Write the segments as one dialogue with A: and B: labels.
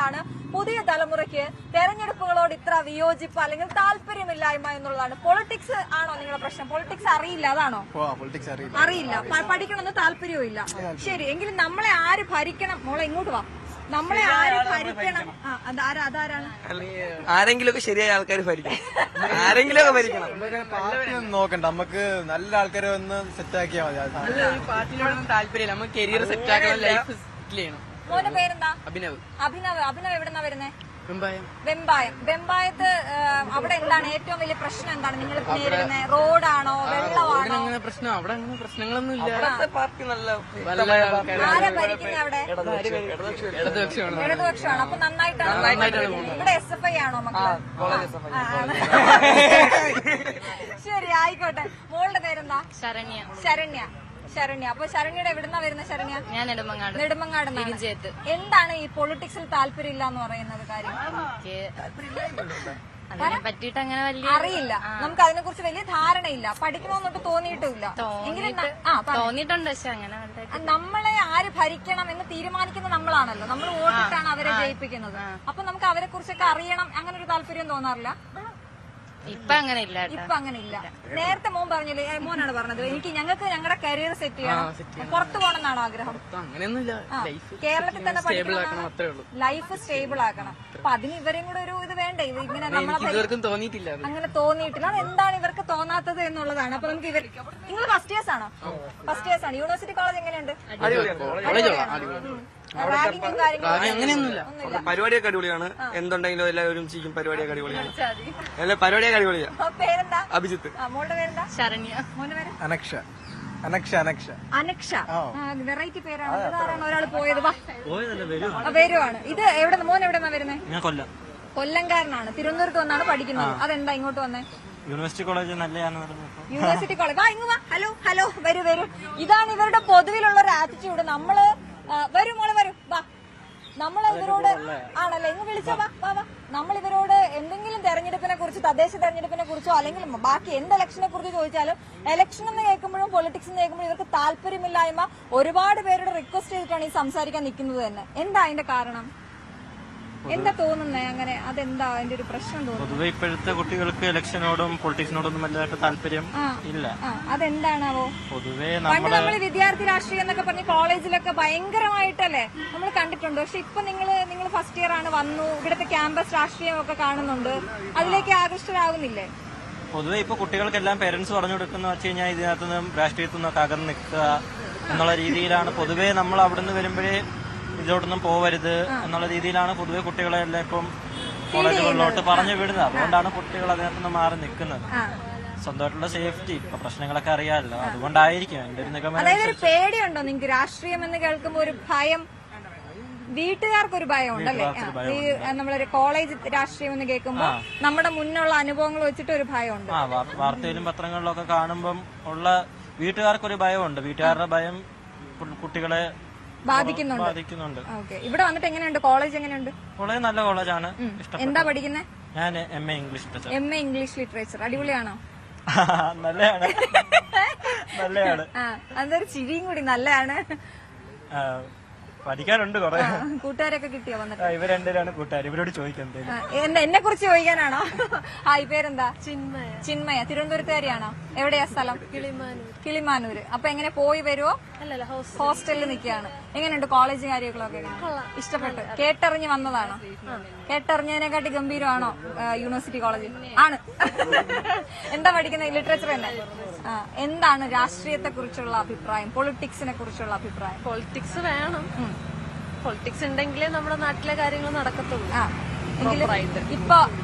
A: എന്താണ് പുതിയ തലമുറയ്ക്ക് തെരഞ്ഞെടുപ്പുകളോട് ഇത്ര വിയോജിപ്പ് അല്ലെങ്കിൽ താല്പര്യമില്ലായ്മ എന്നുള്ളതാണ്. പൊളിറ്റിക്സ് ആണോ നിങ്ങളുടെ പ്രശ്നം? പൊളിറ്റിക്സ് അറിയില്ല, അതാണോ? അറിയില്ല, പഠിക്കണമെന്ന് താല്പര്യവും ഇല്ല. ശരി, എങ്കിലും നമ്മളെ ആര് ഭരിക്കണം? മോളെ ഇങ്ങോട്ട് വാ. നമ്മളെ ആര് ഭരിക്കണം? അതാരാണ്?
B: ആരെങ്കിലും ശരിയായ ആൾക്കാർ ഭരിക്കണം. ആരെങ്കിലും ഭരിക്കണം.
C: നോക്കണ്ട, നമുക്ക് നല്ല ആൾക്കാരെ ഒന്ന് സെറ്റ് ആക്കിയാൽ മതി.
B: നല്ലൊരു പാർട്ടിനോടൊന്നും താല്പര്യമില്ല. നമുക്ക് കരിയർ സെറ്റ് ആക്കണം, ലൈഫ് സെറ്റിൽ ചെയ്യണം.
A: മോന്റെ പേരെന്താ?
B: അഭിനവ്.
A: അഭിനവ് എവിടെന്നാ വരുന്നേ?
B: വെമ്പായം.
A: വെമ്പായത്ത് അവിടെ എന്താണ് ഏറ്റവും വലിയ പ്രശ്നം? എന്താണ് നിങ്ങൾ നേരിടുന്നത്? റോഡാണോ, വെള്ളമാണോ?
B: അങ്ങനെ പ്രശ്നം അവിടെ അങ്ങനെ പ്രശ്നങ്ങളൊന്നും ഇല്ല. പാർട്ടി നല്ല
A: ആരാ ഭരിക്കുന്നത് അവിടെ?
B: ഇടതുപക്ഷമാണ്.
A: അപ്പൊ നന്നായിട്ടാണ്. ഇവിടെ SFI ആണോ മക്കള്? ശരി, ആയിക്കോട്ടെ. മോളുടെ പേരെന്താ? ശരണ്യ. അപ്പൊ ശരണ്യയുടെ എവിടുന്നാ വരുന്നത്? ശരണ്യ
D: ഞാൻ
A: നെടുമങ്ങാട്. എന്താണ് ഈ പൊളിറ്റിക്സിൽ താല്പര്യമില്ല എന്ന് പറയുന്നത് കാര്യം?
D: അതിനെ പറ്റിയിട്ട് അങ്ങനെ വലിയ
A: അറിയില്ല, നമുക്ക് അതിനെ കുറിച്ച് വലിയ ധാരണയില്ല, പഠിക്കണമെന്നൊട്ട് തോന്നിയിട്ടുമില്ല.
D: തോന്നിയിട്ടുണ്ട്, പക്ഷെ അങ്ങനെ
A: നമ്മളെ ആര് ഭരിക്കണം എന്ന് തീരുമാനിക്കുന്ന നമ്മളാണല്ലോ, നമ്മൾ വോട്ടിട്ടാണ് അവരെ ജയിപ്പിക്കുന്നത്. അപ്പൊ നമുക്ക് അവരെ കുറിച്ചൊക്കെ അറിയണം, അങ്ങനെ ഒരു താല്പര്യം തോന്നാറില്ല.
D: ഇപ്പൊ അങ്ങനെ ഇല്ല.
A: നേരത്തെ മോൻ പറഞ്ഞില്ലേ, മോനാണ് പറഞ്ഞത്, ഞങ്ങൾക്ക് ഞങ്ങളുടെ കരിയർ സെറ്റ് ചെയ്യണം, പുറത്തു പോകണം എന്നാണോ ആഗ്രഹം? കേരളത്തിൽ തന്നെ പഠിക്കണം, ലൈഫ് സ്റ്റേബിൾ ആക്കണം. അപ്പൊ അതിന് ഇവരെയും കൂടെ ഒരു ഇത് വേണ്ടേ? ഇങ്ങനെ നമ്മളെ
B: തോന്നിയിട്ടില്ല.
A: അങ്ങനെ തോന്നിയിട്ടില്ല. എന്താണ് ഇവർക്ക് തോന്നാത്തത് എന്നുള്ളതാണ്. അപ്പൊ നമുക്ക് നിങ്ങൾ ഫസ്റ്റ് ഇയേഴ്സ് ആണോ? ഫസ്റ്റ് ഇയേഴ്സ് ആണ്. യൂണിവേഴ്സിറ്റി കോളേജ് എങ്ങനെയുണ്ട്?
B: അങ്ങനെയൊന്നുമില്ല. പരിപാടിയൊക്കെ അടിപൊളിയാണ്. എന്തുണ്ടെങ്കിലും എല്ലാവരും ചെയ്യും. പരിപാടിയൊക്കെ അടിപൊളിയാണ്. പരിപാടിയൊക്കെ അടിപൊളിയാണ്.
A: പേരെന്താ?
B: അഭിജിത്ത്.
A: മോളുടെ പേരെന്താ?
D: ശരണ്യ.
A: മോന്റെ പേര്?
C: അനക്ഷ.
A: വെറൈറ്റി പേരാണ്. ഇതാരാണ് ഒരാൾ പോയത്? വരുവാണ്. ഇത് എവിടെ? മോൻ എവിടെന്നാ വരുന്നത്? കൊല്ലംകാരനാണ്. തിരുവനന്തപുരത്ത് വന്നാണ് പഠിക്കുന്നത്. അതെന്താ ഇങ്ങോട്ട് വന്നേ?
C: യൂണിവേഴ്സിറ്റി കോളേജ് നല്ലതാണ്.
A: University college. വാ ഇങ്ങ് വാ. ഹലോ വരൂ. ഇതാണ് ഇവരുടെ പൊതുവിലുള്ള ഒരു ആറ്റിറ്റ്യൂഡ്. നമ്മള് വരും മോളെ, വരൂ, വാ. നമ്മൾ ഇവരോട് ആണല്ലേ ഇങ്ങ് വിളിച്ചോ, വാ. നമ്മൾ ഇവരോട് എന്തെങ്കിലും തെരഞ്ഞെടുപ്പിനെ കുറിച്ച്, തദ്ദേശ തെരഞ്ഞെടുപ്പിനെ കുറിച്ചോ അല്ലെങ്കിൽ ബാക്കി എന്ത് ഇലക്ഷനെ കുറിച്ച് ചോദിച്ചാലും, ഇലക്ഷൻ എന്ന് കേൾക്കുമ്പോഴും പൊളിറ്റിക്സ് എന്ന് കേൾക്കുമ്പോഴും ഇവർക്ക് താല്പര്യമില്ലായ്മ ഒരുപാട് പേരുടെ റിക്വസ്റ്റ് ചെയ്തിട്ടാണ് ഈ സംസാരിക്കാൻ നിൽക്കുന്നത് തന്നെ. എന്താ അതിന്റെ കാരണം? എന്താ തോന്നുന്നേ അങ്ങനെ? അതെന്താ അതിന്റെ ഒരു പ്രശ്നം തോന്നുന്നു?
C: പൊതുവെ ഇപ്പോഴത്തെ കുട്ടികൾക്ക് ഇലക്ഷനോടും പൊളിറ്റിക്സിനോടൊന്നും വലുതായിട്ട് താല്പര്യം ഇല്ല.
A: അതെന്താണാവോ?
C: പൊതുവെ
A: പണ്ട് നമ്മൾ വിദ്യാർത്ഥി രാഷ്ട്രീയം എന്നൊക്കെ പറഞ്ഞ് കോളേജിലൊക്കെ ഭയങ്കരമായിട്ടല്ലേ നമ്മൾ കണ്ടിട്ടുണ്ട്. പക്ഷെ ഇപ്പൊ നിങ്ങൾ ഫസ്റ്റ് ഇയർ ആണ്, വന്നു, ഇവിടുത്തെ ക്യാമ്പസ് രാഷ്ട്രീയം ഒക്കെ കാണുന്നുണ്ട്, അതിലേക്ക് ആകൃഷ്ടരാകുന്നില്ലേ?
C: പൊതുവെ ഇപ്പൊ കുട്ടികൾക്കെല്ലാം പേരന്റ്സ് പറഞ്ഞു കൊടുക്കുന്ന വെച്ച് കഴിഞ്ഞാൽ ഇതിനകത്ത് നിന്നും രാഷ്ട്രീയത്തിൽ നിന്നൊക്കെ അകന്ന് നിൽക്കുക എന്നുള്ള രീതിയിലാണ്. പൊതുവെ നമ്മൾ അവിടുന്ന് വരുമ്പോഴേ ഇതിലോട്ടൊന്നും പോവരുത് എന്നുള്ള രീതിയിലാണ് പൊതുവെ കുട്ടികളെ എല്ലാം ഇപ്പം കോളേജുകളിലോട്ട് പറഞ്ഞു വിടുന്നത്. അതുകൊണ്ടാണ് കുട്ടികൾ അതിനകത്ത് നിന്ന് മാറി നിൽക്കുന്നത്. സ്വന്തമായിട്ടുള്ള സേഫ്റ്റി, ഇപ്പൊ പ്രശ്നങ്ങളൊക്കെ അറിയാമല്ലോ, അതുകൊണ്ടായിരിക്കും എന്റെ ഒരു നിഗമനം.
A: അതായത് ഒരു പേടിയുണ്ടോ നിങ്ങൾക്ക്? രാഷ്ട്രീയം എന്ന് കേൾക്കുമ്പോൾ ഒരു ഭയം, വീട്ടുകാർക്കൊരു ഭയം ഉണ്ടല്ലേ? ഈ നമ്മളൊരു കോളേജ് രാഷ്ട്രീയം എന്ന് കേൾക്കുമ്പോൾ നമ്മുടെ മുന്നുള്ള അനുഭവങ്ങൾ വെച്ചിട്ട് ഒരു ഭയമുണ്ട്.
C: വാർത്തയിലും പത്രങ്ങളിലൊക്കെ കാണുമ്പം ഉള്ള വീട്ടുകാർക്കൊരു ഭയമുണ്ട്. വീട്ടുകാരുടെ ഭയം കുട്ടികളെ ബാധിക്കുന്നുണ്ട്.
A: ഇവിടെ വന്നിട്ട് എങ്ങനെയുണ്ട്? കോളേജ് എങ്ങനെയുണ്ട്?
C: കോളേജ് നല്ല കോളേജാണ്.
A: എന്താ പഠിക്കുന്നത്?
C: ഞാൻ MA ഇംഗ്ലീഷ്.
A: English literature. അടിപൊളിയാണോ?
C: നല്ലതാണ്.
A: അതൊരു ചിരിയും കൂടി നല്ലതാണ്.
C: പഠിക്കാനുണ്ട് കുറെ.
A: കൂട്ടുകാരൊക്കെ കിട്ടിയോ വന്നിട്ട്?
C: ഇവർ രണ്ടുപേരാണ് കൂട്ടുകാർ. ഇവരോട് ചോദിക്കാം.
A: എന്നെ കുറിച്ച് ചോദിക്കാനാണോ? ഈ പേരെന്താ? ചിന്മയ. തിരുവനന്തപുരത്തുകാരിയാണോ? എവിടെയാ സ്ഥലം? കിളിമാനൂര്. അപ്പൊ എങ്ങനെ പോയി വരുവോ? ഹോസ്റ്റലിൽ നിൽക്കുകയാണ്. എങ്ങനെയുണ്ട് കോളേജ് കാര്യങ്ങളൊക്കെ? ഇഷ്ടപ്പെട്ടു? കേട്ടറിഞ്ഞ് വന്നതാണോ? കേട്ടറിഞ്ഞതിനെക്കാട്ടി ഗംഭീരമാണോ യൂണിവേഴ്സിറ്റി കോളേജ്? ആണ്. എന്താ പഠിക്കുന്നത്? ലിറ്ററേച്ചർ തന്നെ. എന്താണ് രാഷ്ട്രീയത്തെ കുറിച്ചുള്ള അഭിപ്രായം? പൊളിറ്റിക്സിനെ കുറിച്ചുള്ള അഭിപ്രായം?
D: പൊളിറ്റിക്സ് വേണം. പൊളിറ്റിക്സ് ഉണ്ടെങ്കിലേ നമ്മുടെ നാട്ടിലെ കാര്യങ്ങൾ നടക്കത്തുള്ളൂ.
A: ഇപ്പൊ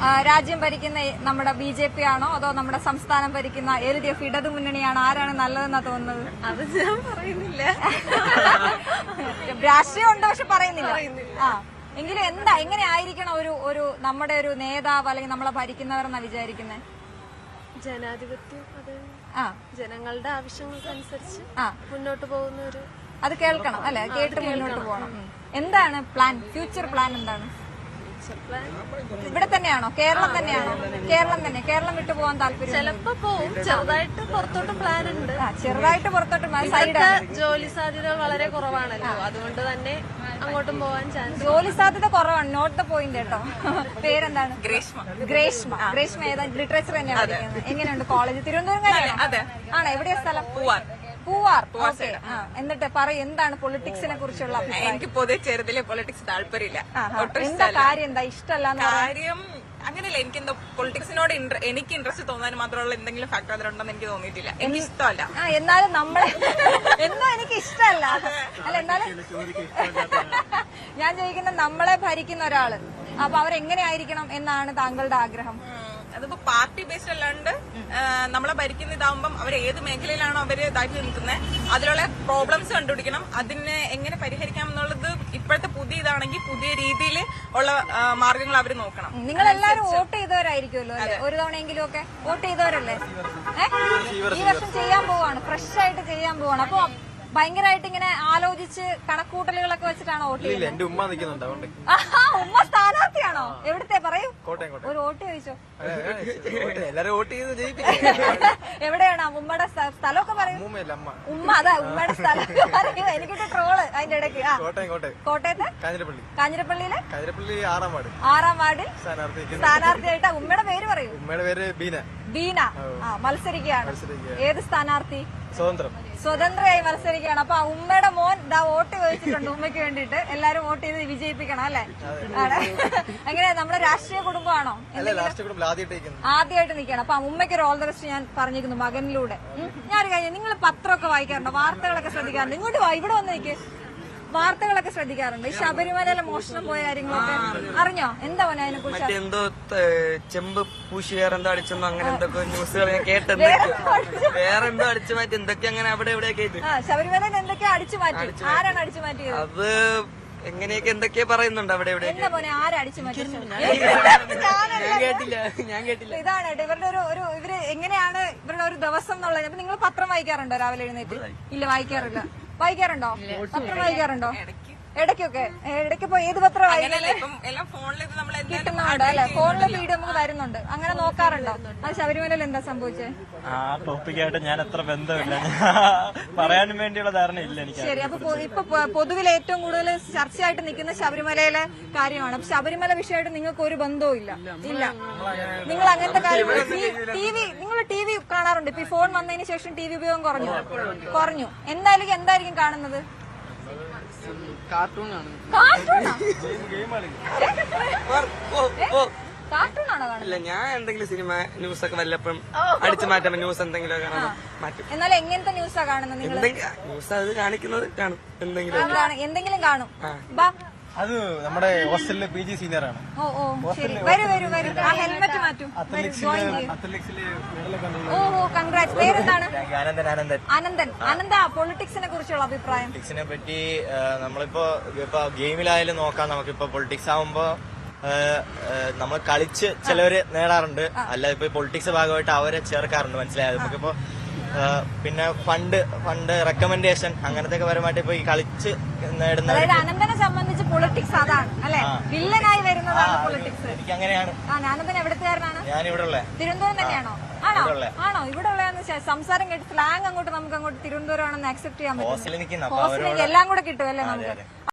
A: രാജ്യം ഭരിക്കുന്ന നമ്മുടെ BJP ആണോ അതോ നമ്മുടെ സംസ്ഥാനം ഭരിക്കുന്ന LDF ഇടതു മുന്നണിയാണോ? ആരാണ് നല്ലതെന്നാ തോന്നുന്നത്?
D: അത് ഞാൻ പറയുന്നില്ല.
A: രാഷ്ട്രീയം ഉണ്ട് പക്ഷെ പറയുന്നില്ല. എങ്കിലും എങ്ങനെ ആയിരിക്കണം ഒരു നമ്മുടെ ഒരു നേതാവ് അല്ലെങ്കിൽ നമ്മളെ ഭരിക്കുന്നവരെന്നാ വിചാരിക്കുന്നത്?
D: ജനാധിപത്യം, അത് ജനങ്ങളുടെ ആവശ്യങ്ങൾക്കനുസരിച്ച് മുന്നോട്ട് പോകുന്ന ഒരു
A: അത് കേൾക്കണം അല്ലെ? കേട്ട് മുന്നോട്ട് പോകണം. എന്താണ് പ്ലാൻ? ഫ്യൂച്ചർ പ്ലാൻ എന്താണ്? ഇവിടെ തന്നെയാണോ? കേരളം തന്നെയാണോ? കേരളം തന്നെ. കേരളം വിട്ടു പോകാൻ താല്പര്യം?
D: ചിലപ്പോ പോവും, ചെറുതായിട്ട് പുറത്തോട്ട് പ്ലാൻ ഉണ്ട്.
A: ചെറുതായിട്ട് പുറത്തോട്ട് സൈഡ്.
D: ജോലി സാധ്യതകൾ വളരെ കുറവാണല്ലോ, അതുകൊണ്ട് തന്നെ അങ്ങോട്ടും പോവാൻ ചാൻസ്.
A: ജോലി സാധ്യത കുറവാണ്, നോട്ട് ദ പോയിന്റ് കേട്ടോ. പേരെന്താണ്? ഗ്രേഷ്മ. ഗ്രേഷ്മ ഏതാ? ലിറ്ററേച്ചർ തന്നെയാണ് പഠിക്കുന്നത്. എങ്ങനെയുണ്ട് കോളേജ്? തിരുവനന്തപുരം കാര്യമാണോ? ആണോ? എവിടെയാ സ്ഥലം? പൂവാർ. ഓക്കെ. എന്നിട്ട് പറയും, എന്താണ് പൊളിറ്റിക്സിനെ കുറിച്ചുള്ള അഭിപ്രായം?
E: എനിക്ക് പൊതുവെ ചെറുതിലെ പൊളിറ്റിക്സ് താല്പര്യമില്ല.
A: എന്താ കാര്യം? എന്താ ഇഷ്ടമല്ല?
E: കാര്യം അങ്ങനെയല്ല, എനിക്ക് എന്തോ പൊളിറ്റിക്സിനോട് എനിക്ക് ഇൻട്രസ്റ്റ് തോന്നാൻ മാത്രമുള്ള എന്തെങ്കിലും ഫാക്ടർ അതിലുണ്ടെന്ന് എനിക്ക് തോന്നിയിട്ടില്ല. എനിക്ക് ഇഷ്ടമല്ല.
A: എന്നാലും നമ്മളെ എന്തോ എനിക്ക് ഇഷ്ടമല്ല. അല്ല, എന്നാലും ഞാൻ ചോദിക്കുന്നത്, നമ്മളെ ഭരിക്കുന്ന ഒരാള്, അപ്പൊ അവരെങ്ങനെയായിരിക്കണം എന്നാണ് താങ്കളുടെ ആഗ്രഹം?
E: അതിപ്പോ പാർട്ടി ബേസ്ഡ് അല്ലാണ്ട് നമ്മളെ ഭരിക്കുന്ന ഇതാവുമ്പം അവർ ഏത് മേഖലയിലാണോ അവര് ഇതായിട്ട് നിൽക്കുന്നത് അതിലുള്ള പ്രോബ്ലംസ് കണ്ടുപിടിക്കണം. അതിനെ എങ്ങനെ പരിഹരിക്കാം എന്നുള്ളത് ഇപ്പോഴത്തെ പുതിയ ഇതാണെങ്കിൽ പുതിയ രീതിയിൽ ഉള്ള മാർഗങ്ങൾ അവർ നോക്കണം.
A: നിങ്ങൾ എല്ലാവരും വോട്ട് ചെയ്തവരായിരിക്കുമല്ലോ അല്ലെ? ഒരു തവണയെങ്കിലും ഒക്കെ വോട്ട് ചെയ്തവരല്ലേ? ഈ വർഷം ചെയ്യാൻ പോവാണ്, ഫ്രഷ് ആയിട്ട് ചെയ്യാൻ പോവാണ്. അപ്പൊ ഭയങ്കരമായിട്ട് ഇങ്ങനെ ആലോചിച്ച് കണക്കൂട്ടലുകളൊക്കെ വെച്ചിട്ടാണോ വോട്ട് ചെയ്യുന്നത്?
F: എന്റെ ഉമ്മ നിൽക്കുന്നുണ്ട്, അതുകൊണ്ട്.
A: ഉമ്മ സ്ഥാനാർത്ഥിയാണോ? എവിടുത്തെ പറയൂ?
F: കോട്ടയം.
A: ഒരു വോട്ട് ചോദിച്ചോ.
F: എല്ലാരും വോട്ട് ചെയ്ത് ജയിപ്പിക്കും.
A: എവിടെയാണ് ഉമ്മയുടെ സ്ഥലമൊക്കെ പറയൂ.
F: ഉമ്മയല്ല, അമ്മ.
A: ഉമ്മ, അതാ ഉമ്മയുടെ സ്ഥലം പറയൂ. എനിക്കിട്ട് ട്രോള് അതിന്റെ ഇടയ്ക്ക്. കോട്ടയത്ത് കാഞ്ഞിരപ്പള്ളിയിലെ
F: 6ാം വാർഡ്
A: 6ാം വാർഡിൽ സ്ഥാനാർത്ഥിയായിട്ട് ഉമ്മയുടെ പേര് പറയൂ.
F: ഉമ്മയുടെ പേര്
A: ബീന. മത്സരിക്കുകയാണ്. ഏത് സ്ഥാനാർത്ഥി? സ്വതന്ത്രയായി മത്സരിക്കുകയാണ്. അപ്പൊ ഉമ്മയുടെ മോൻ വോട്ട് ചോദിച്ചിട്ടുണ്ട് ഉമ്മയ്ക്ക് വേണ്ടിയിട്ട്. എല്ലാരും വോട്ട് ചെയ്ത് വിജയിപ്പിക്കണം അല്ലെ? അങ്ങനെ നമ്മുടെ രാഷ്ട്രീയ കുടുംബമാണോ? ആദ്യമായിട്ട് നിൽക്കണം. അപ്പൊ ഉമ്മയ്ക്ക് ഒരു ഓൾ ദ ബെസ്റ്റ് ഞാൻ പറഞ്ഞിരിക്കുന്നു മകനിലൂടെ. ഞാൻ കഴിഞ്ഞു. നിങ്ങൾ പത്രമൊക്കെ വായിക്കാറുണ്ടോ? വാർത്തകളൊക്കെ ശ്രദ്ധിക്കാറുണ്ട്? ഇങ്ങോട്ട് ഇവിടെ വന്ന് നിൽക്ക്. വാർത്തകളൊക്കെ ശ്രദ്ധിക്കാറുണ്ട്? ഈ ശബരിമലയിലെ മോഷണം പോയ കാര്യങ്ങളൊക്കെ അറിഞ്ഞോ? എന്താ പോലെ അതിനെ കുറിച്ച്?
B: മറ്റെന്തോ ചെമ്പ് പൂശി വേറെന്തോ അടിച്ചെന്നോ അങ്ങനെ എന്തൊക്കെ ന്യൂസുകൾ ഞാൻ കേട്ടത്. വേറെന്തോ അടിച്ചു മാറ്റി എന്തൊക്കെ അങ്ങനെ അവിടെ ഇവിടെ കേട്ടു.
A: ശബരിമലയിൽ എന്തൊക്കെയാ അടിച്ചു മാറ്റി? ആരാണ് അടിച്ചു മാറ്റിയത്?
B: അത് എങ്ങനെയൊക്കെ എന്തൊക്കെയാ പറയുന്നുണ്ട് അവിടെ ഇവിടെ.
A: എന്താ പോലെ ആരാ അടിച്ചു മാറ്റി?
B: ഞാൻ കേട്ടില്ല.
A: ഇതാണ് കേട്ടോ ഇവരുടെ ഇവര് എങ്ങനെയാണ് ഇവരുടെ ഒരു ദിവസം എന്നുള്ളത്. അപ്പൊ നിങ്ങൾ പത്രം വായിക്കാറുണ്ടോ രാവിലെ എഴുന്നേറ്റ്? ഇല്ല, വായിക്കാറില്ല. വായിക്കാറുണ്ടോ? പത്രം വായിക്കാറുണ്ടോ? ഇടയ്ക്കൊക്കെ. ഇടയ്ക്കിപ്പോ ഏത് പത്രം വായിക്കുന്നത്? കിട്ടുന്നുണ്ടോ അല്ലെ? ഫോണിലെ ഫീഡ് നമുക്ക് വരുന്നുണ്ട്. അങ്ങനെ നോക്കാറുണ്ടോ? അത് ശബരിമലയിൽ എന്താ സംഭവിച്ചത്?
C: ആ ടോപ്പിക്കായിട്ട് ഞാൻ അത്ര ബന്ധമില്ല, പറയാനും വേണ്ടിയുള്ള ധാരണ ഇല്ല എനിക്ക്.
A: ശരി. അപ്പൊ ഇപ്പൊ പൊതുവിൽ ഏറ്റവും കൂടുതൽ ചർച്ചയായിട്ട് നിൽക്കുന്ന ശബരിമലയിലെ കാര്യമാണ്. അപ്പൊ ശബരിമല വിഷയമായിട്ട് നിങ്ങൾക്ക് ഒരു ബന്ധവും ഇല്ല? നിങ്ങൾ അങ്ങനത്തെ കാര്യങ്ങൾ നിങ്ങൾ ടി വി കാണാറുണ്ട്? ഇപ്പൊ ഈ ഫോൺ വന്നതിന് ശേഷം ടി വി ഉപയോഗം കുറഞ്ഞു. എന്തായിരിക്കും കാണുന്നത്? കാർട്ടൂണാണോ കാണുന്നത്?
B: ഇല്ല, ഞാൻ എന്തെങ്കിലും സിനിമ ന്യൂസ് ഒക്കെ വല്ലപ്പോഴും അടിച്ചു മാറ്റാൻ ന്യൂസ് എന്തെങ്കിലും മാറ്റും.
A: എന്നാലും എങ്ങനത്തെ ന്യൂസാ കാണുന്നത് നിങ്ങൾ?
B: ന്യൂസ് അത് കാണിക്കുന്നത് കാണും. എന്തെങ്കിലും
A: കാണും.
F: അത് നമ്മുടെ ഹോസ്റ്റലിലെ PG സീനിയറാണ്.
A: ശരി. വരൂ. ആ ഹെൽമെറ്റ് മാറ്റൂ. കൺഗ്രാറ്റ്സ്. പേരെന്താണ്? അനന്ത. പൊളിറ്റിക്സിനെ കുറിച്ചുള്ള അഭിപ്രായം?
G: പൊളിറ്റിക്സിനെ പറ്റി നമ്മളിപ്പോ ഗെയിമിലായാലും നോക്കാം. നമുക്കിപ്പോ പൊളിറ്റിക്സ് ആവുമ്പോ നമ്മൾ കളിച്ച് ചിലവര് നേടാറുണ്ട്, അല്ലാതെ ഇപ്പൊ പൊളിറ്റിക്സ് ഭാഗമായിട്ട് അവരെ ചേർക്കാറുണ്ട്. മനസ്സിലായത് നമുക്കിപ്പോ പിന്നെ ഫണ്ട് റെക്കമെൻഡേഷൻ അങ്ങനത്തെ പരമായിട്ട് ഇപ്പൊ ഈ കളിച്ച് നേടുന്ന.
A: അതായത് അനന്തനെ സംബന്ധിച്ച് പൊളിറ്റിക്സ് അതാണ് അല്ലെ? വില്ലനായി വരുന്നതാണ് പൊളിറ്റിക്സ്.
G: എനിക്ക് അങ്ങനെയാണ്.
A: അനന്തൻ എവിടത്തുകാരനാണ്?
G: ഞാൻ ഇവിടെ ഉള്ള
A: തിരുവനന്തപുരം തന്നെയാണോ? ആണോ? ഇവിടെ ഉള്ള സംസാരം കേട്ട് സ്ലാങ് അങ്ങോട്ട് നമുക്ക് അങ്ങോട്ട് തിരുവനന്തപുരം ആണെന്ന് അക്സെപ്റ്റ് ചെയ്യാൻ പറ്റും. എല്ലാം കൂടെ കിട്ടും അല്ലേ നമുക്ക്?